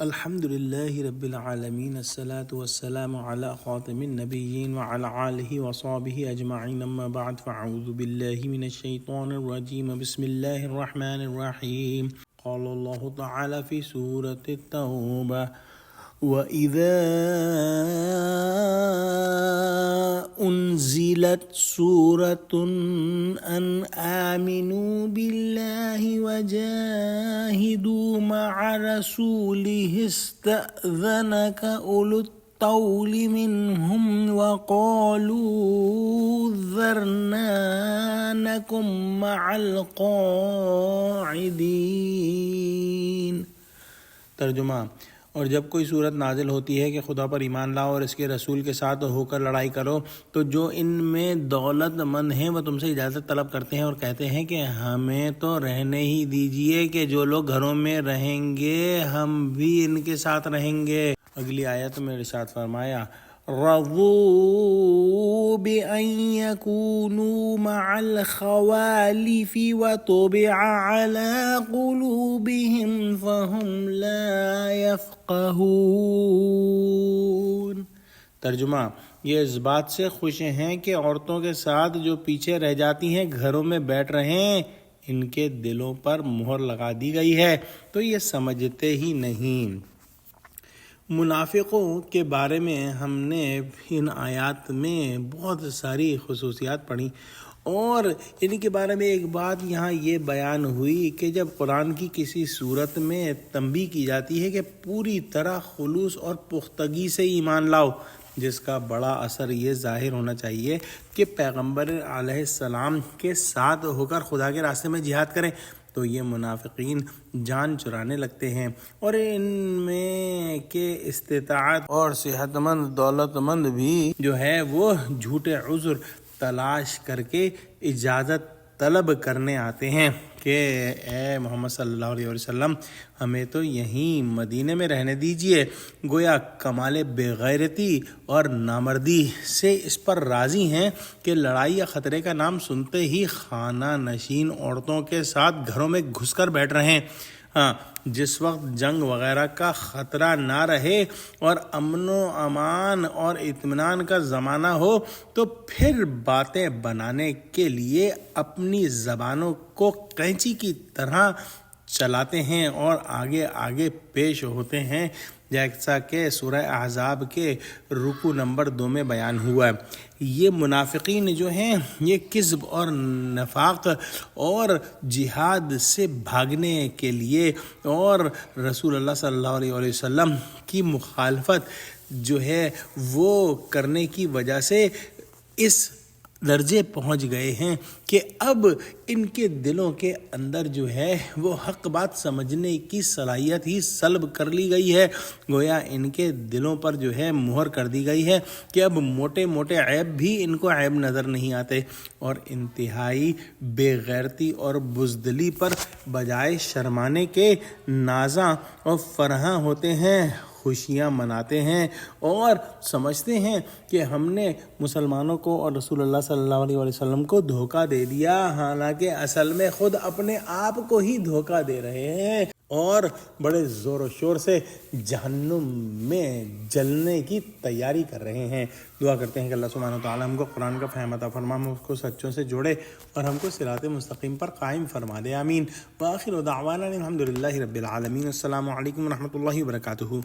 الحمد لله رب العالمين الصلاة والسلام على خاتم النبيين وعلى آله وصحبه أجمعين أما بعد فأعوذ بالله من الشيطان الرجيم بسم الله الرحمن الرحيم قال الله تعالى في سورة التوبة وإذا أنزلت سورة أن آمنوا بالله وجاهدوا مع رسوله استأذنك أولو الطول منهم وقالوا ذرنا نكن مع القاعدين۔ ترجمہ: اور جب کوئی صورت نازل ہوتی ہے کہ خدا پر ایمان لاؤ اور اس کے رسول کے ساتھ ہو کر لڑائی کرو، تو جو ان میں دولت مند ہیں وہ تم سے اجازت طلب کرتے ہیں اور کہتے ہیں کہ ہمیں تو رہنے ہی دیجئے کہ جو لوگ گھروں میں رہیں گے ہم بھی ان کے ساتھ رہیں گے۔ اگلی آیت میں ارشاد فرمایا رضوا بأن يكونوا مع الخوالف وطبع على قلوبهم فهم لا يفقهون۔ ترجمہ: یہ اس بات سے خوش ہیں کہ عورتوں کے ساتھ جو پیچھے رہ جاتی ہیں گھروں میں بیٹھ رہے ہیں، ان کے دلوں پر مہر لگا دی گئی ہے تو یہ سمجھتے ہی نہیں۔ منافقوں کے بارے میں ہم نے ان آیات میں بہت ساری خصوصیات پڑھی اور ان کے بارے میں ایک بات یہاں یہ بیان ہوئی کہ جب قرآن کی کسی صورت میں تنبیہ کی جاتی ہے کہ پوری طرح خلوص اور پختگی سے ایمان لاؤ، جس کا بڑا اثر یہ ظاہر ہونا چاہیے کہ پیغمبر علیہ السلام کے ساتھ ہو کر خدا کے راستے میں جہاد کریں، تو یہ منافقین جان چرانے لگتے ہیں اور ان میں کے استطاعت اور صحت مند دولت مند بھی جو ہے وہ جھوٹے عذر تلاش کر کے اجازت طلب کرنے آتے ہیں کہ اے محمد صلی اللہ علیہ وسلم ہمیں تو یہیں مدینے میں رہنے دیجئے۔ گویا کمال بےغیرتی اور نامردی سے اس پر راضی ہیں کہ لڑائی یا خطرے کا نام سنتے ہی خانہ نشین عورتوں کے ساتھ گھروں میں گھس کر بیٹھ رہے ہیں۔ جس وقت جنگ وغیرہ کا خطرہ نہ رہے اور امن و امان اور اطمینان کا زمانہ ہو تو پھر باتیں بنانے کے لیے اپنی زبانوں کو قینچی کی طرح چلاتے ہیں اور آگے آگے پیش ہوتے ہیں، جیسا کہ سورہ احزاب کے رکوع نمبر 2 میں بیان ہوا ہے۔ یہ منافقین جو ہیں یہ کذب اور نفاق اور جہاد سے بھاگنے کے لیے اور رسول اللہ صلی اللہ علیہ وسلم کی مخالفت جو ہے وہ کرنے کی وجہ سے اس درجے پہنچ گئے ہیں کہ اب ان کے دلوں کے اندر جو ہے وہ حق بات سمجھنے کی صلاحیت ہی سلب کر لی گئی ہے۔ گویا ان کے دلوں پر جو ہے مہر کر دی گئی ہے کہ اب موٹے موٹے عیب بھی ان کو عیب نظر نہیں آتے اور انتہائی بے غیرتی اور بزدلی پر بجائے شرمانے کے نازاں اور فرحاں ہوتے ہیں، خوشیاں مناتے ہیں اور سمجھتے ہیں کہ ہم نے مسلمانوں کو اور رسول اللہ صلی اللہ علیہ وسلم کو دھوکہ دے دیا، حالانکہ اصل میں خود اپنے آپ کو ہی دھوکہ دے رہے ہیں اور بڑے زور و شور سے جہنم میں جلنے کی تیاری کر رہے ہیں۔ دعا کرتے ہیں کہ اللہ سبحانہ وتعالی ہم کو قرآن کا فہم عطا فرما، ہم اس کو سچوں سے جوڑے اور ہم کو صراط مستقیم پر قائم فرما دے، آمین۔ وآخر دعوانا الحمد للہ رب العالمین۔ السلام علیکم ورحمۃ اللہ وبرکاتہ۔